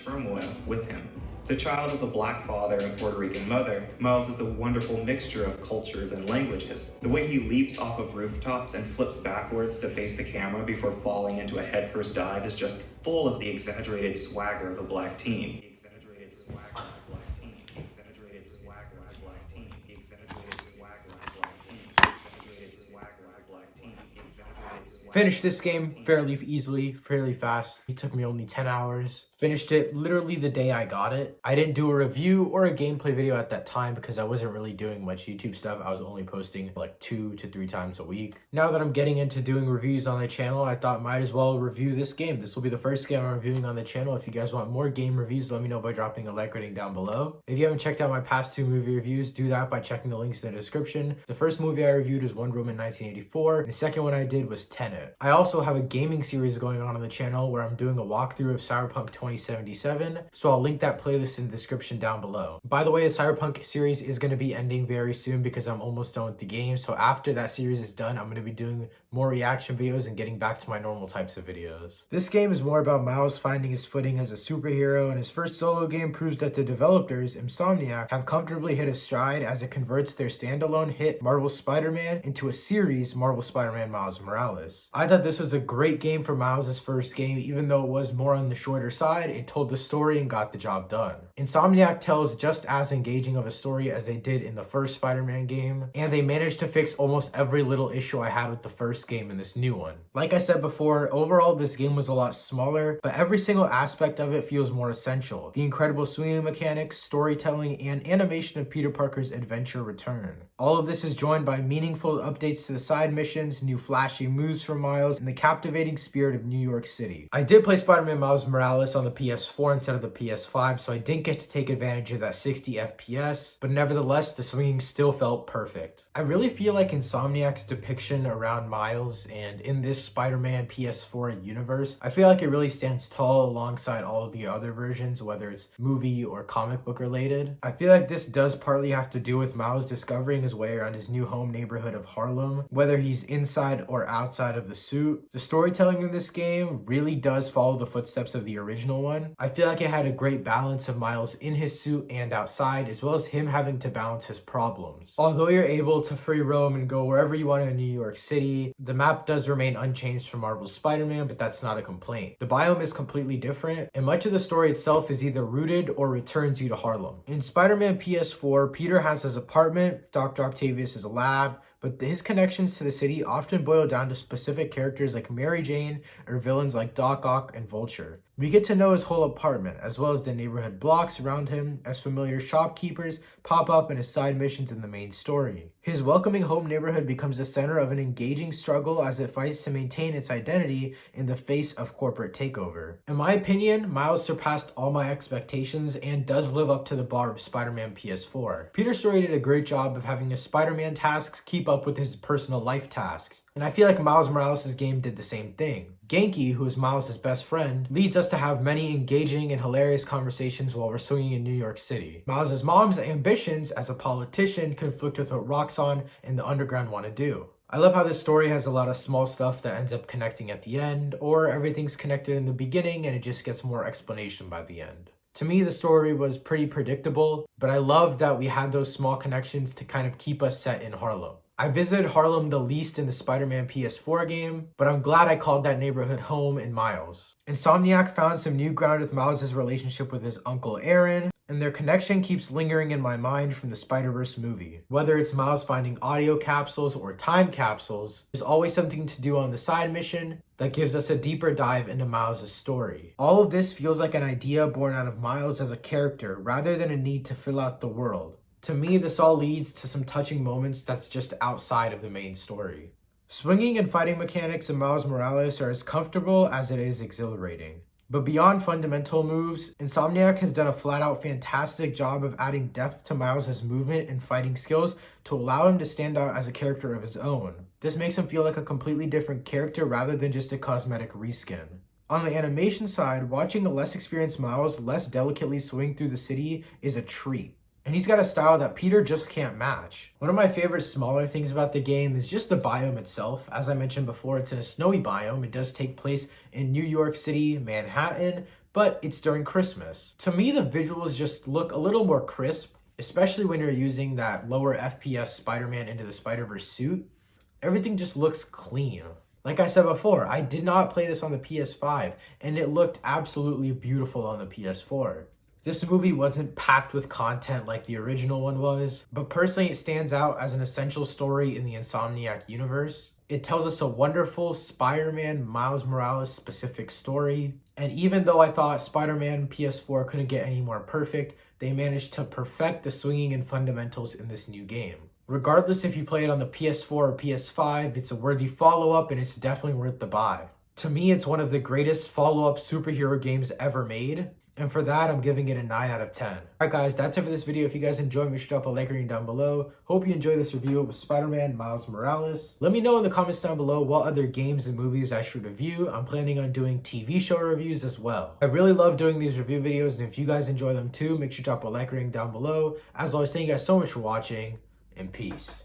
turmoil with him. The child of a black father and Puerto Rican mother, Miles is a wonderful mixture of cultures and languages. The way he leaps off of rooftops and flips backwards to face the camera before falling into a headfirst dive is just full of the exaggerated swagger of a black teen. The exaggerated swagger of a black teen. The exaggerated swagger of a black teen. The exaggerated swagger of a black teen. The exaggerated swagger of a black teen. The exaggerated swagger. Finished this game fairly easily, fairly fast. It took me only 10 hours. Finished it literally the day I got it. I didn't do a review or a gameplay video at that time because I wasn't really doing much YouTube stuff. I was only posting like 2 to 3 times a week. Now that I'm getting into doing reviews on the channel, I thought might as well review this game. This will be the first game I'm reviewing on the channel. If you guys want more game reviews, let me know by dropping a like rating down below. If you haven't checked out my past 2 movie reviews, do that by checking the links in the description. The first movie I reviewed was Wonder Woman 1984. And the second one I did was Tenet. I also have a gaming series going on the channel where I'm doing a walkthrough of Cyberpunk 2077. So I'll link that playlist in the description down below. By the way, the Cyberpunk series is going to be ending very soon because I'm almost done with the game. So after that series is done, I'm going to be doing more reaction videos and getting back to my normal types of videos. This game is more about Miles finding his footing as a superhero, and his first solo game proves that the developers, Insomniac, have comfortably hit a stride as it converts their standalone hit Marvel Spider-Man into a series, Marvel Spider-Man Miles Morales. I thought this was a great game for Miles' first game. Even though it was more on the shorter side, it told the story and got the job done. Insomniac tells just as engaging of a story as they did in the first Spider-Man game, and they managed to fix almost every little issue I had with the first game in this new one. Like I said before, overall this game was a lot smaller, but every single aspect of it feels more essential. The incredible swinging mechanics, storytelling, and animation of Peter Parker's adventure return. All of this is joined by meaningful updates to the side missions, new flashy moves from Miles, and the captivating spirit of New York City. I did play Spider-Man Miles Morales on the PS4 instead of the PS5, so I didn't get to take advantage of that 60 FPS, but nevertheless, the swinging still felt perfect. I really feel like Insomniac's depiction around Miles and in this Spider-Man PS4 universe, I feel like it really stands tall alongside all of the other versions, whether it's movie or comic book related. I feel like this does partly have to do with Miles discovering his way around his new home neighborhood of Harlem, whether he's inside or outside of the suit. The storytelling in this game really does follow the footsteps of the original one. I feel like it had a great balance of Miles in his suit and outside, as well as him having to balance his problems. Although you're able to free roam and go wherever you want in New York City, the map does remain unchanged from Marvel's Spider-Man, but that's not a complaint. The biome is completely different, and much of the story itself is either rooted or returns you to Harlem. In Spider-Man PS4, Peter has his apartment, Dr. Octavius is a lab, but his connections to the city often boil down to specific characters like Mary Jane or villains like Doc Ock and Vulture. We get to know his whole apartment, as well as the neighborhood blocks around him, as familiar shopkeepers pop up in his side missions in the main story. His welcoming home neighborhood becomes the center of an engaging struggle as it fights to maintain its identity in the face of corporate takeover. In my opinion, Miles surpassed all my expectations and does live up to the bar of Spider-Man PS4. Peter's story did a great job of having his Spider-Man tasks keep up with his personal life tasks, and I feel like Miles Morales' game did the same thing. Genki, who is Miles' best friend, leads us to have many engaging and hilarious conversations while we're swinging in New York City. Miles' mom's ambitions as a politician conflict with what Roxxon and the Underground want to do. I love how this story has a lot of small stuff that ends up connecting at the end, or everything's connected in the beginning and it just gets more explanation by the end. To me, the story was pretty predictable, but I love that we had those small connections to kind of keep us set in Harlem. I visited Harlem the least in the Spider-Man PS4 game, but I'm glad I called that neighborhood home in Miles. Insomniac found some new ground with Miles' relationship with his uncle Aaron, and their connection keeps lingering in my mind from the Spider-Verse movie. Whether it's Miles finding audio capsules or time capsules, there's always something to do on the side mission that gives us a deeper dive into Miles' story. All of this feels like an idea born out of Miles as a character rather than a need to fill out the world. To me, this all leads to some touching moments that's just outside of the main story. Swinging and fighting mechanics in Miles Morales are as comfortable as it is exhilarating. But beyond fundamental moves, Insomniac has done a flat-out fantastic job of adding depth to Miles' movement and fighting skills to allow him to stand out as a character of his own. This makes him feel like a completely different character rather than just a cosmetic reskin. On the animation side, watching a less experienced Miles less delicately swing through the city is a treat. And he's got a style that Peter just can't match. One of my favorite smaller things about the game is just the biome itself. As I mentioned before, it's in a snowy biome. It does take place in New York City, Manhattan, but it's during Christmas. To me, the visuals just look a little more crisp, especially when you're using that lower FPS Spider-Man Into the Spider-Verse suit. Everything just looks clean. Like I said before, I did not play this on the PS5, and it looked absolutely beautiful on the PS4. This movie wasn't packed with content like the original one was, but personally it stands out as an essential story in the Insomniac universe. It tells us a wonderful Spider-Man Miles Morales specific story, and even though I thought Spider-Man PS4 couldn't get any more perfect, they managed to perfect the swinging and fundamentals in this new game. Regardless if you play it on the PS4 or PS5, it's a worthy follow-up and it's definitely worth the buy. To me, it's one of the greatest follow-up superhero games ever made, and for that, I'm giving it a 9 out of 10. Alright guys, that's it for this video. If you guys enjoyed, make sure to drop a like rating down below. Hope you enjoyed this review of Spider-Man Miles Morales. Let me know in the comments down below what other games and movies I should review. I'm planning on doing TV show reviews as well. I really love doing these review videos, and if you guys enjoy them too, make sure to drop a like rating down below. As always, thank you guys so much for watching, and peace.